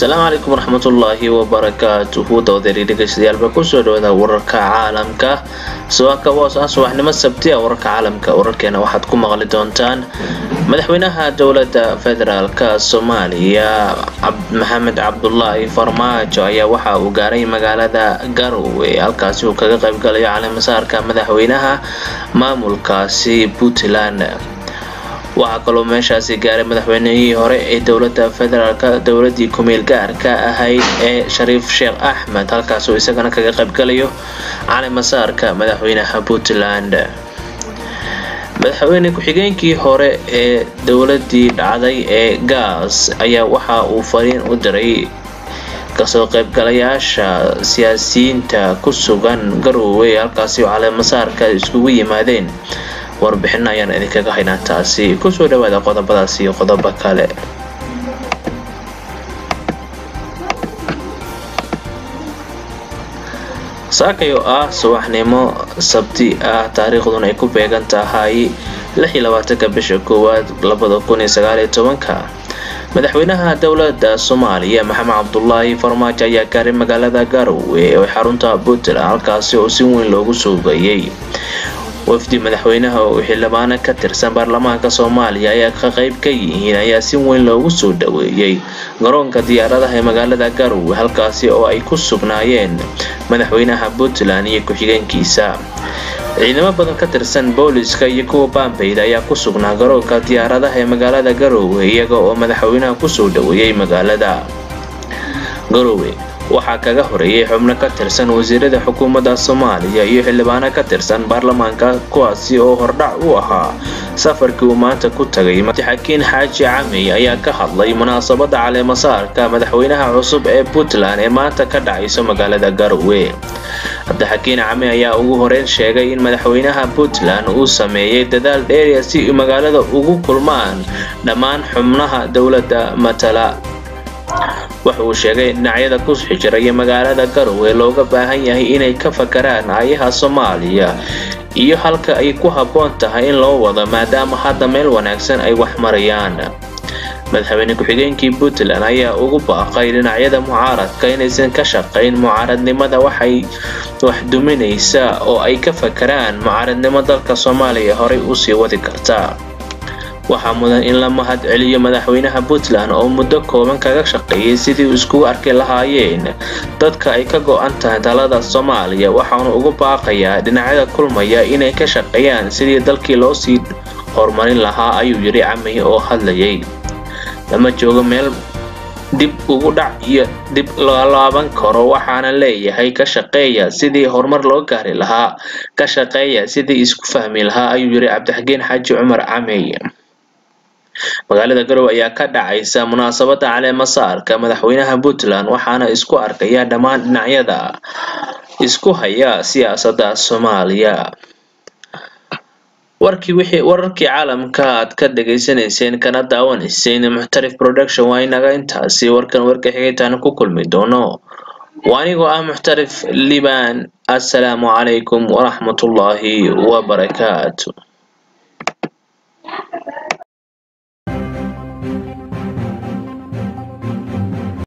السلام عليكم ورحمة الله وبركاته دودري dhegeystayaal ba ku soo dhawaada wararka caalamka suwaaka subaxnimo sabti wararka caalamka wararkeena waxaad ku maqli doontaan madaxweynaha dowladda federaalka Soomaaliya Maxamed Cabdullaahi Farmaajo ayaa waxa uu gaaray magaalada Garowe halkaas oo kaga qayb galay caleemasaarka madaxweynaha maamulkaasi Puntland waxa kaloo meeshaasi gaaray madaxweynihii hore ee dowladda federaalka dowladii ku meel gaarka ahayd ee Shariif Sheekh Axmed halkaas oo isagana kaga qayb galayo caleemasaarka madaxweynaha Puntland madaxweyne ku-xigeenkii hore ee dowladii dhacday ee Gaas ayaa waxa uu fariin u diray kasoo qaybgalayaasha siyaasiyiinta ku sugan Garowe halkaas oo caleemasaarka iskugu yimaadeen warbixin ayaan idinkaga haynaa taasi ku soo dhawaada qodobadaas iyo qodobo kale saakayo subaxnimo sabti taariikhduna ay ku beegan tahay 26 bisha koowaad 2019 madaxweynaha dowladda Soomaaliya Maxamed Cabdullaahi Farmaajo ayaa gaaray magaalada Garowe ee xarunta Puntland halkaas oo si weyn loogu soogeeyay wafdi madaxweynaha oo xildhibaan ka tirsan baarlamaanka Soomaaliya ayaa ka qayb ka yihiin ayaa si weyn loogu soo dhaweeyay garoonka diyaaradaha ee magaalada Garowe halkaas oo ay ku sugnaayeen madaxweynaha Puntland iyo ku-xigeenkiisa ciidamo badan ka tirsan booliska iyo kuwa baanbayda ayaa ku sugnaa garoonka diyaaradaha ee magaalada Garowe iyaga oo madaxweynaha ku soo dhaweeyay magaalada Garowe waxaa kaga horeeyay xubno ka tirsan wasiirada xukuumadda Soomaaliya iyo xildhibaano ka tirsan baarlamaanka kuwaasi oo hordhac u ahaa safarkii uu maanta ku tagay Madaxweyne Xaaji Cami ayaa ka hadlay munaasabadda caleemasaarka madaxweynaha cusub ee Puntland ee maanta ka dhacayso magaalada Garowe Madaxweyne Cami ayaa ugu horeyn sheegay in madaxweynaha Puntland uu sameeyay dadaal dheer si uu magaalada ugu kulmaan dhammaan xubnaha dowladda matala waxa uu sheegay dhinacyada ku xijiraya magaalada Garowe looga baahan yahay inay ka fakaraan ayaha Soomaaliya iyo halka ay ku haboon tahay in loo wado maadaama hadda meel wanaagsan ay wax marayaan madaxweyne ku-xigeenkii Puntland ayaa ugu baaqay dhinacyada mucaaradka inaysan ka shaqeyn mucaaradnimada waxay wax duminaysa oo ay ka fakaraan mucaaradnimada dalka Soomaaliya hore u sii wadi kartaa waxaa mudan in la mahad celiyo madaxweynaha Puntland oo muddo kooban kaga shaqeeyay sidii isku arki lahaayeen dadka ay ka go'an tahay talada Soomaaliya waxaanu ugu baaqayaa dhinacyada kulmaya inay ka shaqeeyaan sidii dalkii loo sii horumarin lahaa ayuu yiri Cami oo hadlayay lama joogo meel dib ugu dhac iyo dib loo laaban karo waxaana leeyahay ka shaqeeya sidii horumar loo gaari lahaa ka shaqeeya sidii isku fahmi lahaa ayuu yiri Cabdixakiin Xaaji Cumar Cami magaalada Garowe ayaa ka dhacaysa munaasabadda caleemasaarka madaxweynaha Puntland waxaana isku arkaya dhammaan dhinacyada isku haya siyaasadda Soomaaliya wararkii caalamka aad ka dhageysanayseen kana daawanayseen Muxtarif Production waa inaga intaasi warkan warka xigeentan ku kulmi doono waanigu Muxtarif Liban assalaamu calaykum wa rahmatullaahi wa barakaatuh